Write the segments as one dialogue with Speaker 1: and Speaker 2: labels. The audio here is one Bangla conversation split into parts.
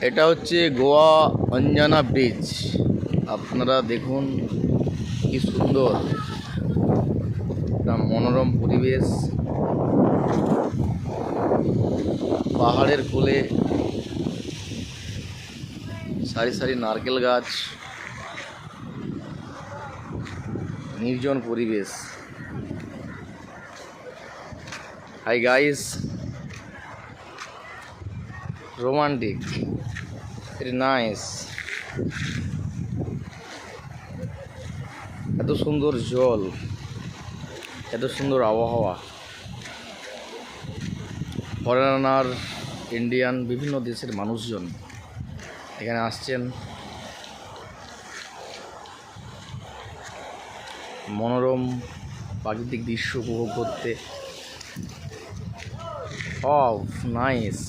Speaker 1: এটা হচ্ছে গোয়া অঞ্জনা ব্রিজ। আপনারা দেখুন কি সুন্দর একটা মনোরম পরিবেশ, পাহাড়ের কোলে সারি সারি নারকেল গাছ, নির্জন পরিবেশ। Hi guys, romantic, very nice. এত সুন্দর জল, এত সুন্দর আবহাওয়া। ফরেনার, ইন্ডিয়ান, বিভিন্ন দেশের মানুষজন এখানে আসছেন মনোরম প্রাকৃতিক দৃশ্য উপভোগ করতে। নাইস,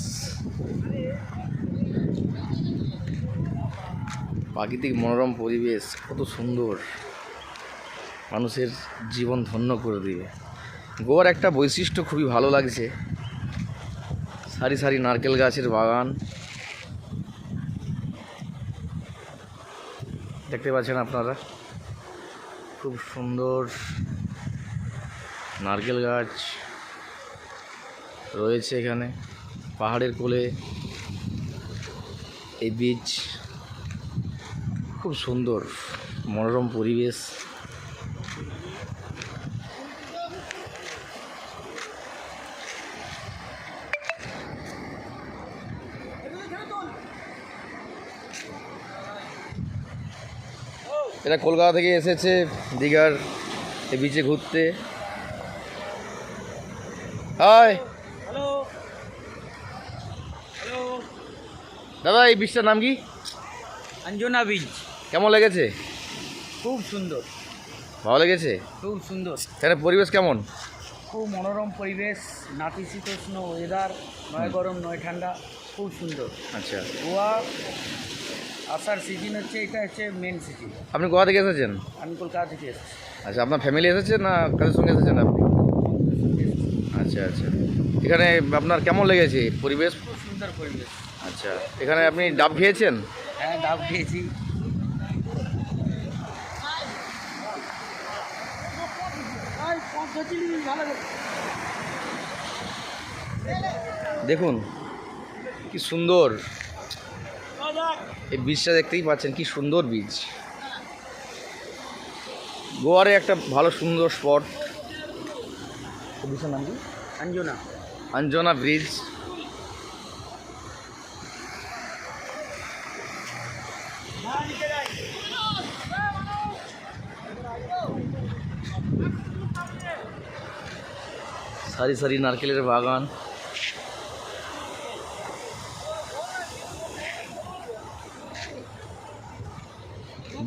Speaker 1: প্রাকৃতিক মনোরম পরিবেশ কত সুন্দর, মানুষের জীবন ধন্য করে দিবে। গোয়ার একটা বৈশিষ্ট্য খুবই ভালো লাগছে, সারি সারি নারকেল গাছের বাগান দেখতে পাচ্ছেন আপনারা, খুব সুন্দর নারকেল গাছ রয়েছে এখানে। পাহাড়ের কোলে এই বীচ, খুব সুন্দর মনোরম পরিবেশ। এরা কলকাতা থেকে এসেছে দীঘার এই বিচে ঘুরতে। হাই দাদা, এই বিচটার নাম কি?
Speaker 2: অঞ্জনা বীজ।
Speaker 1: কেমন লেগেছে?
Speaker 2: খুব সুন্দর,
Speaker 1: ভালো লেগেছে?
Speaker 2: খুব সুন্দর।
Speaker 1: এখানে পরিবেশ কেমন?
Speaker 2: খুব মনোরম পরিবেশ, নাতিশীতোষ্ণ ওয়েদার, নয় গরম নয় ঠান্ডা, খুব সুন্দর।
Speaker 1: আচ্ছা,
Speaker 2: গোয়া আসার সিজন হচ্ছে, এটা হচ্ছে মেন সিজন।
Speaker 1: আপনি গোয়া থেকে এসেছেন?
Speaker 2: আমি কলকাতা থেকে এসেছি।
Speaker 1: আচ্ছা, আপনার ফ্যামিলি এসেছে না কাদের সঙ্গে এসেছেন আপনি? আচ্ছা আচ্ছা, এখানে আপনার কেমন লেগেছে পরিবেশ?
Speaker 2: খুব সুন্দর পরিবেশ।
Speaker 1: আচ্ছা, এখানে আপনি ডাব খেয়েছেন?
Speaker 2: হ্যাঁ, ডাব খেয়েছি।
Speaker 1: দেখুন কি সুন্দর এই বীজটা, দেখতেই পাচ্ছেন কি সুন্দর বীজ। গোয়ারে একটা ভালো সুন্দর স্পট। বীজের নাম কি?
Speaker 2: অঞ্জনা।
Speaker 1: অঞ্জনা ব্রিজ। সারি সারি নারকেলের বাগান,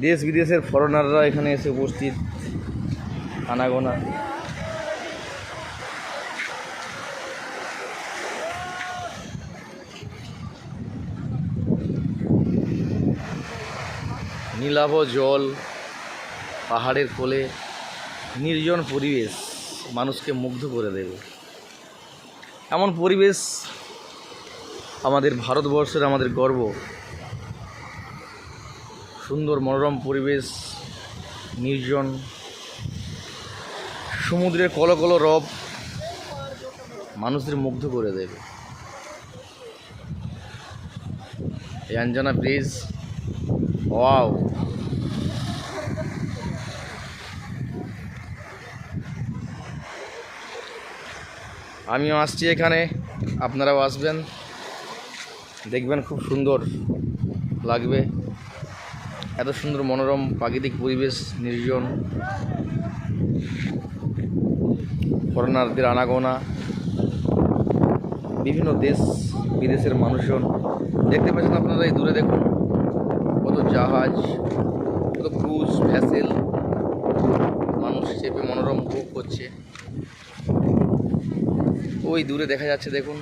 Speaker 1: দেশ বিদেশের ফরেনাররা এখানে এসে উপস্থিত, আনাগোনা। নীলাভ জল, পাহাড়ের কোলে, নির্জন পরিবেশ মানুষকে মুগ্ধ করে দেবে। এমন পরিবেশ আমাদের ভারতবর্ষের, আমাদের গর্ব। সুন্দর মনোরম পরিবেশ, নির্জন, সমুদ্রের কলকল রব মানুষদের মুগ্ধ করে দেবে। এই অঞ্জনা ব্রিজ, ওয়াও। আমিও আসছি এখানে, আপনারাও আসবেন, দেখবেন খুব সুন্দর লাগবে। এত সুন্দর মনোরম প্রাকৃতিক পরিবেশ, নির্জন, ফরেনারদের আনাগোনা, বিভিন্ন দেশ বিদেশের মানুষজন দেখতে পাচ্ছেন আপনারা। এই দূরে দেখুন কত জাহাজ, কত ক্রুজ ভ্যাসেল, মানুষ চেপে মনোরম উপভোগ করছে। ওই দূরে দেখা যাচ্ছে দেখুন